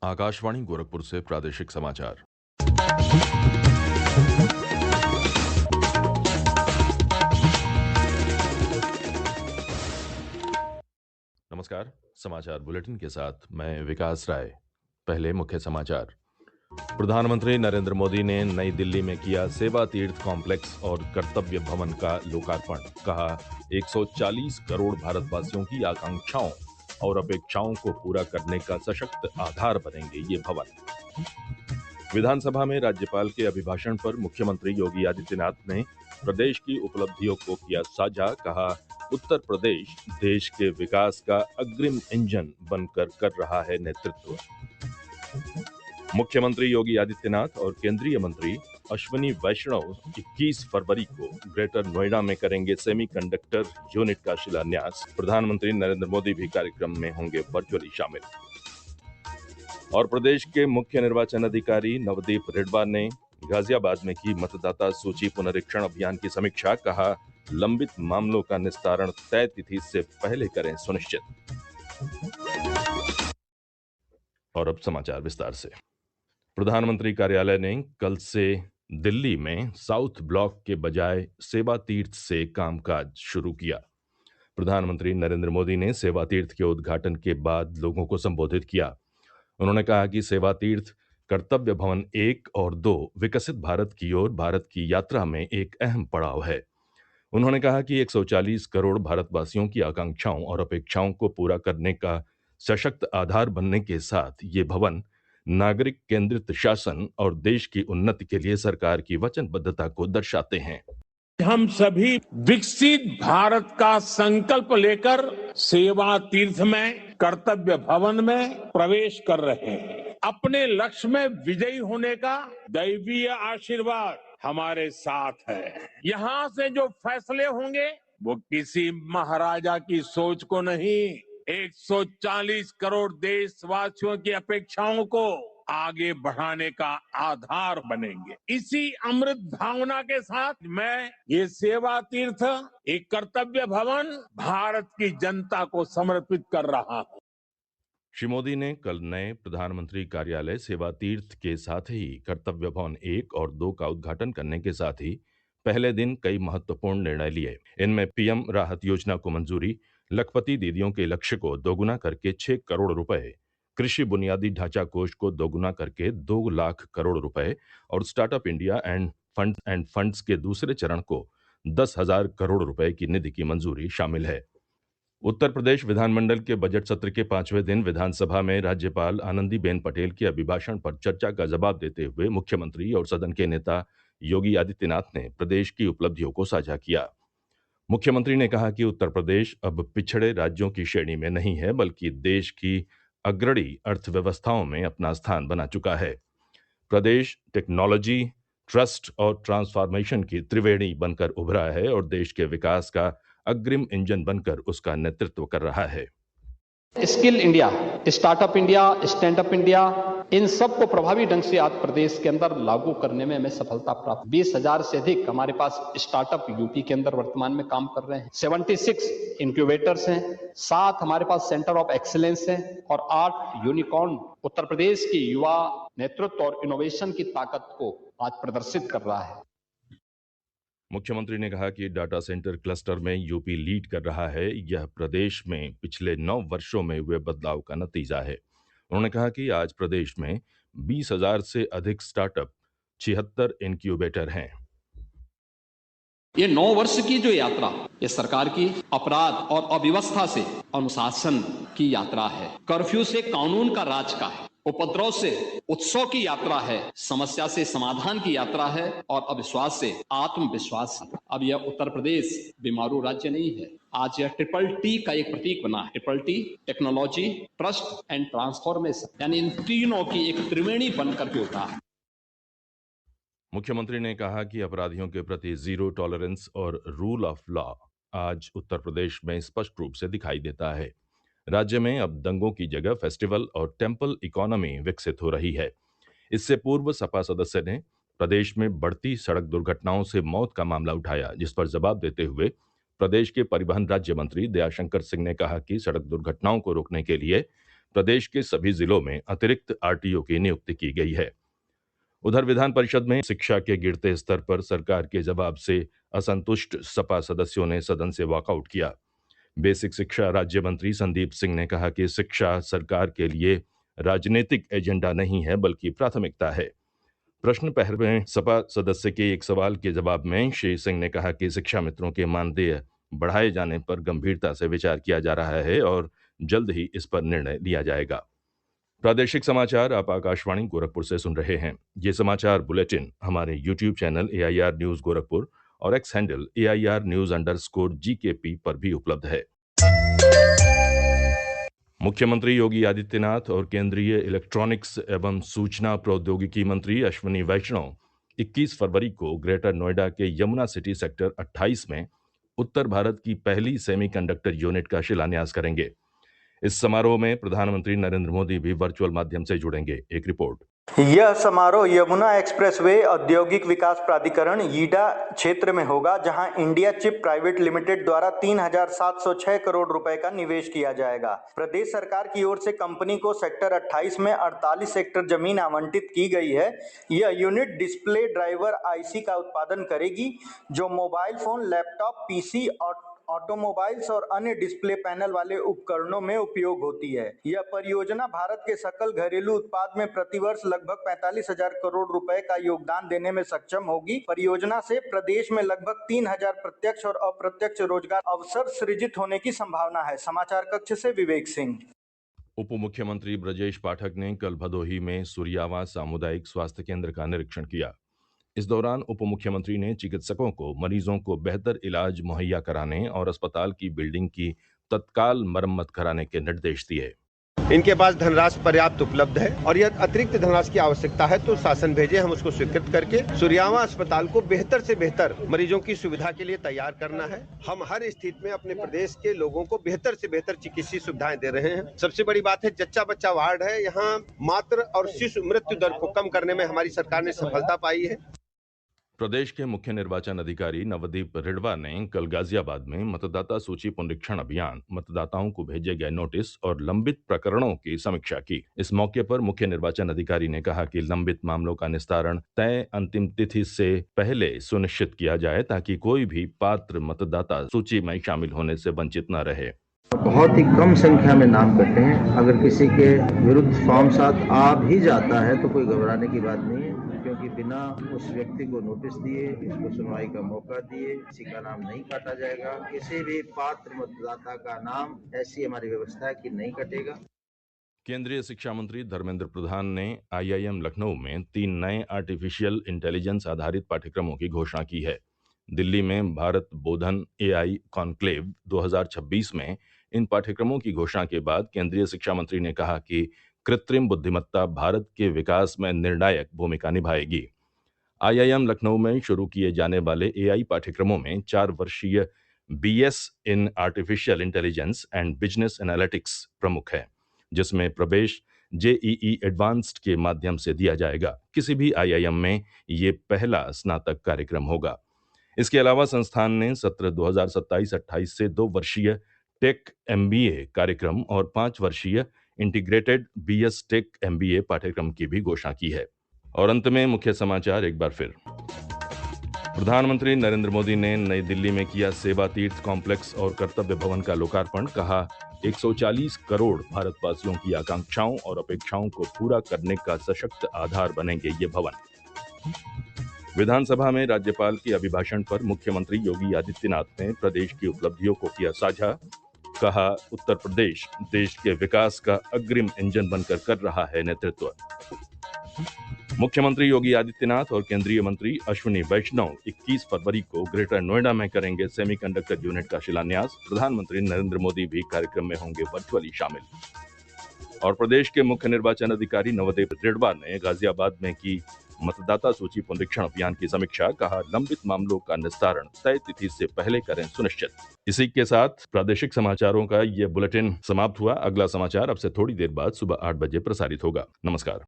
आकाशवाणी गोरखपुर से प्रादेशिक समाचार। नमस्कार। समाचार बुलेटिन के साथ मैं विकास राय। पहले मुख्य समाचार। प्रधानमंत्री नरेंद्र मोदी ने नई दिल्ली में किया सेवा तीर्थ कॉम्प्लेक्स और कर्तव्य भवन का लोकार्पण। कहा, 140 करोड़ भारतवासियों की आकांक्षाओं और अपेक्षाओं को पूरा करने का सशक्त आधार बनेंगे ये भवन। विधानसभा में राज्यपाल के अभिभाषण पर मुख्यमंत्री योगी आदित्यनाथ ने प्रदेश की उपलब्धियों को किया साझा। कहा, उत्तर प्रदेश देश के विकास का अग्रिम इंजन बनकर कर रहा है नेतृत्व। मुख्यमंत्री योगी आदित्यनाथ और केंद्रीय मंत्री अश्विनी वैष्णव 21 फरवरी को ग्रेटर नोएडा में करेंगे सेमीकंडक्टर यूनिट का शिलान्यास। प्रधानमंत्री नरेंद्र मोदी भी कार्यक्रम में होंगे वर्चुअली शामिल। और प्रदेश के मुख्य निर्वाचन अधिकारी नवदीप रेडवा ने गाजियाबाद में की मतदाता सूची पुनरीक्षण अभियान की समीक्षा। कहा, लंबित मामलों का निस्तारण तय तिथि से पहले करें सुनिश्चित। और अब समाचार विस्तार से। प्रधानमंत्री कार्यालय ने कल से दिल्ली में साउथ ब्लॉक के बजाय सेवा तीर्थ से कामकाज शुरू किया। प्रधानमंत्री नरेंद्र मोदी ने सेवा तीर्थ के उद्घाटन के बाद लोगों को संबोधित किया। उन्होंने कहा कि सेवा तीर्थ कर्तव्य भवन 1 और 2 विकसित भारत की ओर भारत की यात्रा में एक अहम पड़ाव है। उन्होंने कहा कि 140 करोड़ भारतवासियों की आकांक्षाओं और अपेक्षाओं को पूरा करने का सशक्त आधार बनने के साथ ये भवन नागरिक केंद्रित शासन और देश की उन्नति के लिए सरकार की वचनबद्धता को दर्शाते हैं। हम सभी विकसित भारत का संकल्प लेकर सेवा तीर्थ में कर्तव्य भवन में प्रवेश कर रहे हैं। अपने लक्ष्य में विजयी होने का दैवीय आशीर्वाद हमारे साथ है। यहाँ से जो फैसले होंगे वो किसी महाराजा की सोच को नहीं, 140 करोड़ देशवासियों की अपेक्षाओं को आगे बढ़ाने का आधार बनेंगे। इसी अमृत भावना के साथ मैं ये सेवा तीर्थ, एक कर्तव्य भवन भारत की जनता को समर्पित कर रहा हूं। श्री मोदी ने कल नए प्रधानमंत्री कार्यालय सेवा तीर्थ के साथ ही कर्तव्य भवन 1 और 2 का उद्घाटन करने के साथ ही पहले दिन कई महत्वपूर्ण निर्णय लिए। इनमें पीएम राहत योजना को मंजूरी, लखपति दीदियों के लक्ष्य को दोगुना करके 6 करोड़ रुपए, कृषि बुनियादी ढांचा कोष को दोगुना करके 2 लाख करोड़ रुपए और स्टार्टअप इंडिया एंड फंड्स के दूसरे चरण को 10,000 करोड़ रुपए की निधि की मंजूरी शामिल है। उत्तर प्रदेश विधानमंडल के बजट सत्र के 5वें दिन विधानसभा में राज्यपाल आनंदीबेन पटेल के अभिभाषण पर चर्चा का जवाब देते हुए मुख्यमंत्री और सदन के नेता योगी आदित्यनाथ ने प्रदेश की उपलब्धियों को साझा किया। मुख्यमंत्री ने कहा कि उत्तर प्रदेश अब पिछड़े राज्यों की श्रेणी में नहीं है, बल्कि देश की अग्रणी अर्थव्यवस्थाओं में अपना स्थान बना चुका है। प्रदेश टेक्नोलॉजी, ट्रस्ट और ट्रांसफॉर्मेशन की त्रिवेणी बनकर उभरा है और देश के विकास का अग्रिम इंजन बनकर उसका नेतृत्व कर रहा है। Skill India, startup India, stand up India, इन सब को प्रभावी ढंग से आज प्रदेश के अंदर लागू करने में हमें सफलता प्राप्त। 20,000 से अधिक हमारे पास स्टार्टअप यूपी के अंदर वर्तमान में काम कर रहे हैं। 76 इंक्यूबेटर्स हैं, 7 हमारे पास सेंटर ऑफ एक्सीलेंस हैं और 8 यूनिकॉर्न उत्तर प्रदेश की युवा नेतृत्व और इनोवेशन की ताकत को आज प्रदर्शित कर रहा है। मुख्यमंत्री ने कहा कि डाटा सेंटर क्लस्टर में यूपी लीड कर रहा है। यह प्रदेश में पिछले 9 वर्षों में हुए बदलाव का नतीजा है। उन्होंने कहा कि आज प्रदेश में 20,000 से अधिक स्टार्टअप, 76 इनक्यूबेटर हैं। ये 9 वर्ष की जो यात्रा, ये सरकार की अपराध और अव्यवस्था से अनुशासन की यात्रा है। कर्फ्यू से कानून का राज का है, उपद्रव से उत्सव की यात्रा है, समस्या से समाधान की यात्रा है और अविश्वास से आत्मविश्वास है। अब यह उत्तर प्रदेश बीमारू राज्य नहीं है। आज यह TTT का एक प्रतीक बना है। TTT, technology, trust and transformation, यानी इन तीनों की एक त्रिवेणी बनकर के उठा है। मुख्यमंत्री ने कहा कि अपराधियों के प्रति जीरो टॉलरेंस और रूल ऑफ लॉ आज उत्तर प्रदेश में स्पष्ट रूप से दिखाई देता है। राज्य में अब दंगों की जगह फेस्टिवल और टेम्पल इकोनॉमी विकसित हो रही है। इससे पूर्व सपा सदस्य ने प्रदेश में बढ़ती सड़क दुर्घटनाओं से मौत का मामला उठाया, जिस पर जवाब देते हुए प्रदेश के परिवहन राज्य मंत्री दयाशंकर सिंह ने कहा कि सड़क दुर्घटनाओं को रोकने के लिए प्रदेश के सभी जिलों में अतिरिक्त आरटीओ की नियुक्ति की गई है। उधर विधान परिषद में शिक्षा के गिरते स्तर पर सरकार के जवाब से असंतुष्ट सपा सदस्यों ने सदन से वॉकआउट किया। बेसिक शिक्षा राज्य मंत्री संदीप सिंह ने कहा कि शिक्षा सरकार के लिए राजनीतिक एजेंडा नहीं है बल्कि प्राथमिकता है। प्रश्न प्रहर में सपा सदस्य के एक सवाल के जवाब में श्री सिंह ने कहा कि शिक्षा मित्रों के मानदेय बढ़ाए जाने पर गंभीरता से विचार किया जा रहा है और जल्द ही इस पर निर्णय लिया जाएगा। प्रादेशिक समाचार आप आकाशवाणी गोरखपुर से सुन रहे हैं। ये समाचार बुलेटिन हमारे YouTube channel AIR news Gorakhpur और एक्स हैंडल AIR_GKP पर भी उपलब्ध है। मुख्यमंत्री योगी आदित्यनाथ और केंद्रीय इलेक्ट्रॉनिक्स एवं सूचना प्रौद्योगिकी मंत्री अश्विनी वैष्णव 21 फरवरी को ग्रेटर नोएडा के यमुना सिटी सेक्टर 28 में उत्तर भारत की पहली सेमीकंडक्टर यूनिट का शिलान्यास करेंगे। इस समारोह में प्रधानमंत्री नरेंद्र मोदी भी वर्चुअल माध्यम से जुड़ेंगे। एक रिपोर्ट। यह समारोह यमुना एक्सप्रेसवे औद्योगिक विकास प्राधिकरण यीडा क्षेत्र में होगा, जहां इंडिया चिप प्राइवेट लिमिटेड द्वारा 3,706 करोड़ रुपए का निवेश किया जाएगा। प्रदेश सरकार की ओर से कंपनी को सेक्टर 28 में 48 हेक्टेयर जमीन आवंटित की गई है। यह यूनिट डिस्प्ले ड्राइवर IC का उत्पादन करेगी, जो मोबाइल फोन, लैपटॉप, PC और ऑटोमोबाइल्स और अन्य डिस्प्ले पैनल वाले उपकरणों में उपयोग होती है। यह परियोजना भारत के सकल घरेलू उत्पाद में प्रतिवर्ष लगभग 45,000 करोड़ रुपए का योगदान देने में सक्षम होगी। परियोजना से प्रदेश में लगभग 3,000 प्रत्यक्ष और अप्रत्यक्ष रोजगार अवसर सृजित होने की संभावना है। समाचार कक्ष से विवेक सिंह। उप मुख्यमंत्री ब्रजेश पाठक ने कल भदोही में सूर्यावा सामुदायिक स्वास्थ्य केंद्र का निरीक्षण किया। इस दौरान उप मुख्यमंत्री ने चिकित्सकों को मरीजों को बेहतर इलाज मुहैया कराने और अस्पताल की बिल्डिंग की तत्काल मरम्मत कराने के निर्देश दिए। इनके पास धनराशि पर्याप्त उपलब्ध है और यह अतिरिक्त धनराशि की आवश्यकता है तो शासन भेजे, हम उसको स्वीकृत करके सूर्यावा अस्पताल को बेहतर से बेहतर मरीजों की सुविधा के लिए तैयार करना है। हम हर स्थिति में अपने प्रदेश के लोगों को बेहतर से बेहतर चिकित्सीय सुविधाएं दे रहे हैं। सबसे बड़ी बात है जच्चा बच्चा वार्ड है, यहाँ मातृ और शिशु मृत्यु दर को कम करने में हमारी सरकार ने सफलता पाई है। प्रदेश के मुख्य निर्वाचन अधिकारी नवदीप रिढ़वा ने कल गाजियाबाद में मतदाता सूची पुनरीक्षण अभियान, मतदाताओं को भेजे गए नोटिस और लंबित प्रकरणों की समीक्षा की। इस मौके पर मुख्य निर्वाचन अधिकारी ने कहा कि लंबित मामलों का निस्तारण तय अंतिम तिथि से पहले सुनिश्चित किया जाए ताकि कोई भी पात्र मतदाता सूची में शामिल होने से वंचित न रहे। बहुत ही कम संख्या में नाम कटे हैं। अगर किसी के विरुद्ध फॉर्म 7 आ भी जाता है तो कोई घबराने की बात नहीं है, क्योंकि बिना उस व्यक्ति को नोटिस दिए, इसको सुनवाई का मौका दिए, किसी का नाम नहीं काटा जाएगा। किसी भी पात्र मतदाता का नाम, ऐसी हमारी व्यवस्था है कि नहीं कटेगा। केंद्रीय शिक्षा मंत्री धर्मेंद्र प्रधान ने IIM लखनऊ में 3 नए आर्टिफिशियल इंटेलिजेंस आधारित पाठ्यक्रमों की घोषणा की है। दिल्ली में भारत बोधन AI कॉन्क्लेव 2026 में इन पाठ्यक्रमों की घोषणा के बाद केंद्रीय शिक्षा मंत्री ने कहा कि कृत्रिम बुद्धिमत्ता भारत के विकास में निर्णायक भूमिका निभाएगी। IIM लखनऊ में शुरू किए जाने वाले AI पाठ्यक्रमों में 4 वर्षीय BS in artificial intelligence and business analytics प्रमुख है, जिसमें प्रवेश JEE एडवांस्ड के माध्यम से दिया जाएगा। किसी भी IIM में ये पहला स्नातक कार्यक्रम होगा। इसके अलावा संस्थान ने सत्र 2027-28 से 2 वर्षीय टेक MBA कार्यक्रम और 5 वर्षीय इंटीग्रेटेड BS टेक MBA पाठ्यक्रम की भी घोषणा की है। और अंत में मुख्य समाचार एक बार फिर। प्रधानमंत्री नरेंद्र मोदी ने नई दिल्ली में किया सेवा तीर्थ कॉम्प्लेक्स और कर्तव्य भवन का लोकार्पण। कहा 140 करोड़ भारतवासियों की आकांक्षाओं और अपेक्षाओं को पूरा करने का सशक्त आधार बनेंगे ये भवन। विधानसभा में राज्यपाल के अभिभाषण पर मुख्यमंत्री योगी आदित्यनाथ ने प्रदेश की उपलब्धियों को किया साझा। कहा उत्तर प्रदेश देश के विकास का अग्रिम इंजन बनकर कर रहा है नेतृत्व। मुख्यमंत्री योगी आदित्यनाथ और केंद्रीय मंत्री अश्विनी वैष्णव 21 फरवरी को ग्रेटर नोएडा में करेंगे सेमीकंडक्टर यूनिट का शिलान्यास। प्रधानमंत्री नरेंद्र मोदी भी कार्यक्रम में होंगे वर्चुअली शामिल। और प्रदेश के मुख्य निर्वाचन अधिकारी नवदीप रिढ़वा ने गाजियाबाद में की मतदाता सूची पुनरीक्षण अभियान की समीक्षा। कहा लंबित मामलों का निस्तारण तय तिथि से पहले करें सुनिश्चित। इसी के साथ प्रादेशिक समाचारों का ये बुलेटिन समाप्त हुआ। अगला समाचार अब से थोड़ी देर बाद सुबह 8 बजे प्रसारित होगा। नमस्कार।